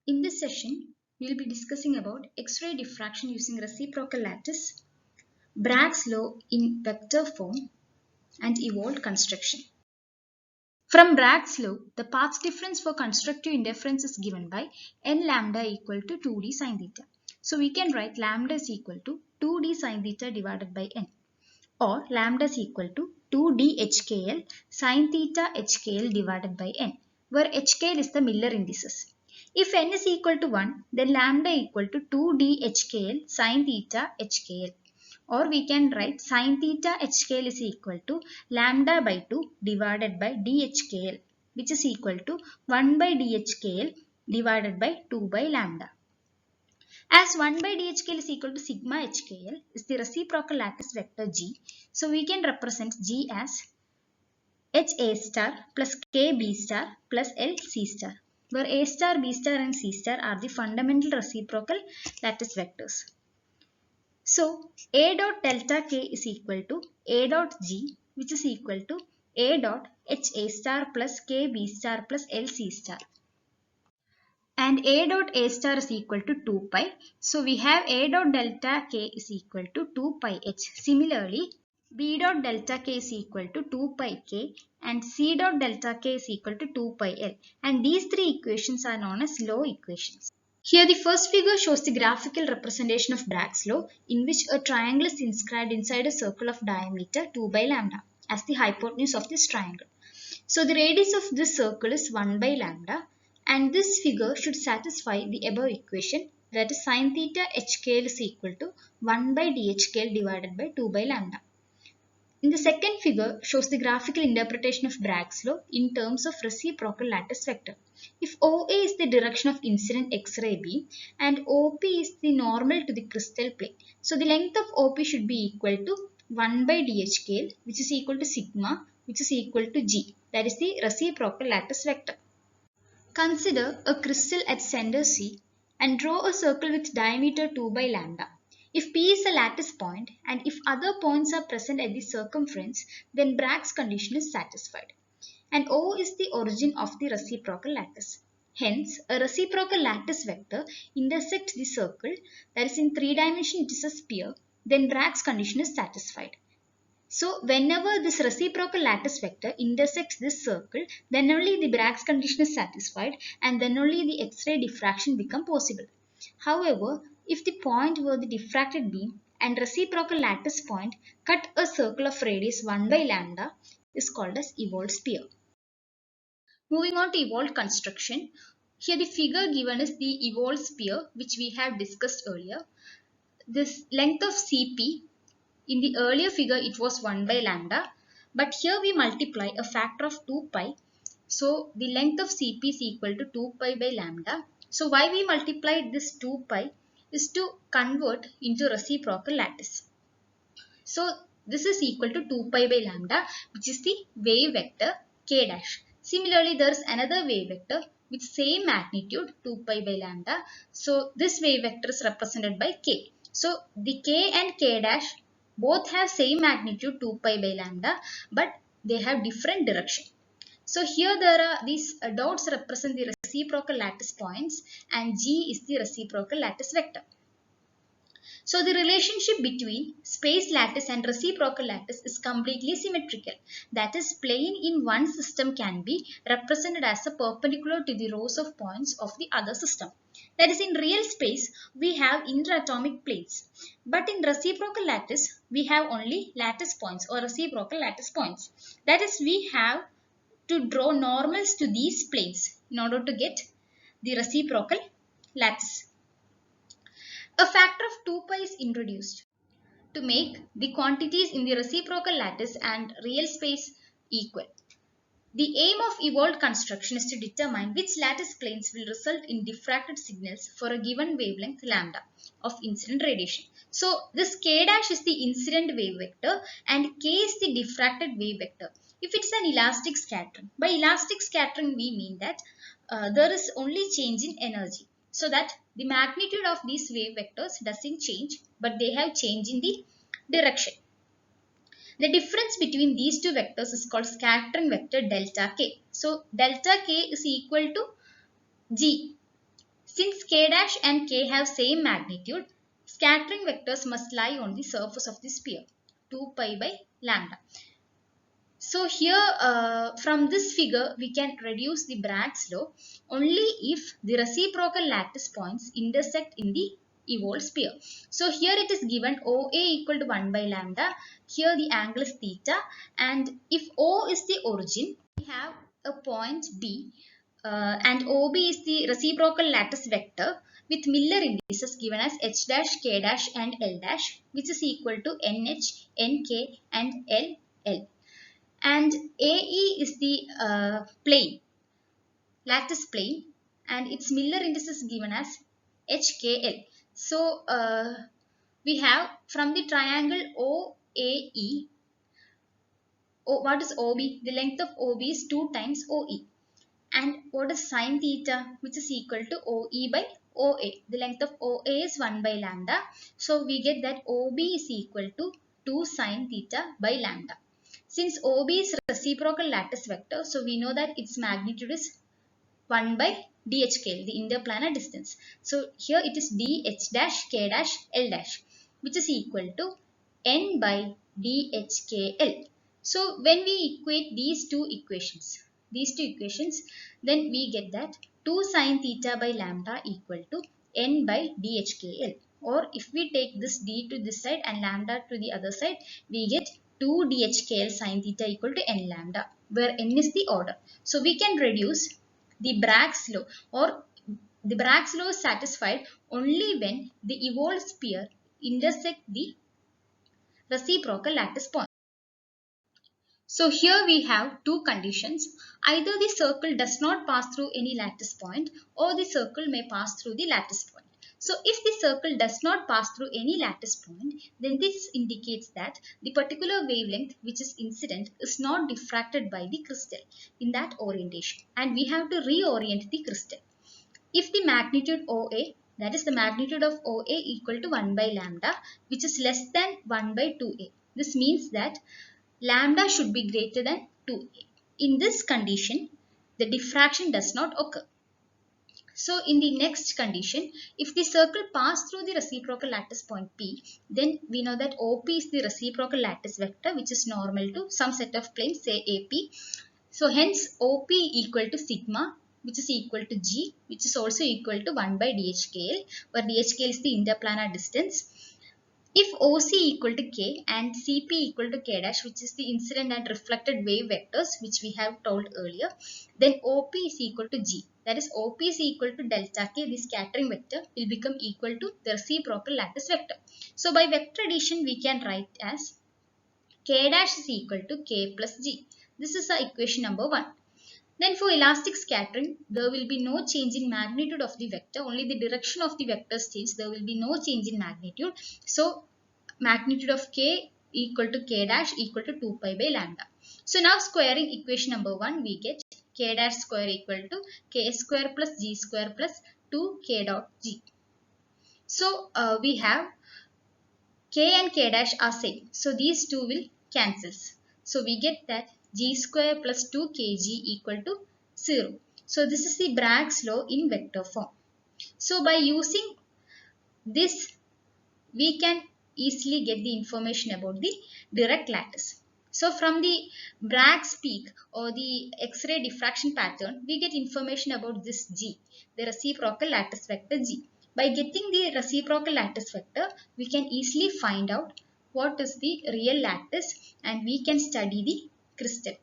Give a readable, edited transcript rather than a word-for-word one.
In this session, we will be discussing about X-ray diffraction using reciprocal lattice, Bragg's law in vector form, and Ewald construction. From Bragg's law, the path difference for constructive interference is given by n lambda equal to 2d sin theta. So we can write lambda is equal to 2d sin theta divided by n, or lambda is equal to 2d hkl sin theta hkl divided by n, where hkl is the Miller indices. If n is equal to 1, then lambda equal to 2d hkl sin theta hkl. Or we can write sin theta hkl is equal to lambda by 2 divided by dhkl, which is equal to 1 by dhkl divided by 2 by lambda. As 1 by dhkl is equal to sigma hkl is the reciprocal lattice vector G, so we can represent G as HA star plus KB star plus LC star, where A star, B star and C star are the fundamental reciprocal lattice vectors. So A dot delta K is equal to A dot G, which is equal to A dot HA star plus KB star plus LC star. And A dot A star is equal to 2 pi. So we have A dot delta K is equal to 2 pi H. Similarly, B dot delta K is equal to 2 pi K and C dot delta K is equal to 2 pi L. And these three equations are known as law equations. Here the first figure shows the graphical representation of Bragg's law, in which a triangle is inscribed inside a circle of diameter 2 by lambda as the hypotenuse of this triangle. So the radius of this circle is 1 by lambda, and this figure should satisfy the above equation, that is sin theta hkl is equal to 1 by dhkl divided by 2 by lambda. In the second figure shows the graphical interpretation of Bragg's law in terms of reciprocal lattice vector. If OA is the direction of incident X-ray beam and OP is the normal to the crystal plane, so the length of OP should be equal to 1 by dhkl, which is equal to sigma, which is equal to G, that is the reciprocal lattice vector. Consider a crystal at center C and draw a circle with diameter 2 by lambda. If P is a lattice point and if other points are present at the circumference, then Bragg's condition is satisfied. And O is the origin of the reciprocal lattice. Hence, a reciprocal lattice vector intersects the circle, that is in 3 dimension it is a sphere, then Bragg's condition is satisfied. So, whenever this reciprocal lattice vector intersects this circle, then only the Bragg's condition is satisfied and then only the X-ray diffraction becomes possible. However, if the point where the diffracted beam and reciprocal lattice point cut a circle of radius 1 by lambda is called as Ewald sphere. Moving on to Ewald construction. Here the figure given is the Ewald sphere, which we have discussed earlier. This length of Cp, in the earlier figure it was 1 by lambda, but here we multiply a factor of 2 pi. So the length of Cp is equal to 2 pi by lambda. So why we multiplied this 2 pi is to convert into reciprocal lattice. So this is equal to 2 pi by lambda, which is the wave vector k dash. Similarly, there is another wave vector with same magnitude 2 pi by lambda. So this wave vector is represented by k. So the k and k dash both have same magnitude 2 pi by lambda, but they have different direction. So here there are these dots represent the reciprocal lattice points and G is the reciprocal lattice vector. So the relationship between space lattice and reciprocal lattice is completely symmetrical. That is, plane in one system can be represented as a perpendicular to the rows of points of the other system. That is, in real space we have interatomic planes, but in reciprocal lattice we have only lattice points or reciprocal lattice points. That is, we have to draw normals to these planes in order to get the reciprocal lattice. A factor of 2 pi is introduced to make the quantities in the reciprocal lattice and real space equal. The aim of Ewald construction is to determine which lattice planes will result in diffracted signals for a given wavelength lambda of incident radiation. So this k dash is the incident wave vector and k is the diffracted wave vector. If it's an elastic scattering, by elastic scattering we mean that there is only change in energy, so that the magnitude of these wave vectors doesn't change, but they have change in the direction. The difference between these two vectors is called scattering vector delta k. So delta k is equal to G. Since k dash and k have same magnitude, scattering vectors must lie on the surface of the sphere, 2 pi by lambda. So here from this figure we can reduce the Bragg's law only if the reciprocal lattice points intersect in the evolved sphere. So here it is given OA equal to 1 by lambda. Here the angle is theta, and if O is the origin, we have a point B and OB is the reciprocal lattice vector with Miller indices given as H dash, K dash and L dash, which is equal to NH, NK and LL. And AE is the lattice plane, and its Miller indices given as HKL. So we have from the triangle OAE, what is OB? The length of OB is 2 times OE. And what is sine theta, which is equal to OE by OA? The length of OA is 1 by lambda. So we get that OB is equal to 2 sine theta by lambda. Since OB is reciprocal lattice vector, so we know that its magnitude is 1 by DHKL, the interplanar distance. So here it is DH dash K dash L dash, which is equal to N by DHKL. So when we equate these two equations, then we get that 2 sine theta by lambda equal to N by DHKL. Or if we take this D to this side and lambda to the other side, we get 2 DHKL sine theta equal to N lambda, where N is the order. So we can reduce the Bragg's law, or the Bragg's law is satisfied only when the evolved sphere intersect the reciprocal lattice point. So here we have two conditions. Either the circle does not pass through any lattice point, or the circle may pass through the lattice point. So if the circle does not pass through any lattice point, then this indicates that the particular wavelength which is incident is not diffracted by the crystal in that orientation, and we have to reorient the crystal. If the magnitude OA, that is the magnitude of OA equal to 1 by lambda, which is less than 1 by 2A, this means that lambda should be greater than 2A. In this condition, the diffraction does not occur. So in the next condition, if the circle passes through the reciprocal lattice point P, then we know that OP is the reciprocal lattice vector which is normal to some set of planes, say AP. So hence OP equal to sigma, which is equal to G, which is also equal to 1 by DHKL, where DHKL is the interplanar distance. If OC equal to K and CP equal to K dash, which is the incident and reflected wave vectors which we have told earlier, then OP is equal to G. That is, OP is equal to delta K, the scattering vector will become equal to the reciprocal lattice vector. So by vector addition we can write as K dash is equal to K plus G. This is our equation number 1. Then for elastic scattering, there will be no change in magnitude of the vector, only the direction of the vectors change, there will be no change in magnitude. So magnitude of K equal to K dash equal to 2 pi by lambda. So now squaring equation number 1, we get K dash square equal to K square plus G square plus 2 K dot G. So we have K and K dash are same. So these two will cancel. So we get that G square plus 2 kg equal to 0. So this is the Bragg's law in vector form. So by using this, we can easily get the information about the direct lattice. So from the Bragg's peak or the X-ray diffraction pattern, we get information about this G, the reciprocal lattice vector G. By getting the reciprocal lattice vector, we can easily find out what is the real lattice, and we can study the crystal.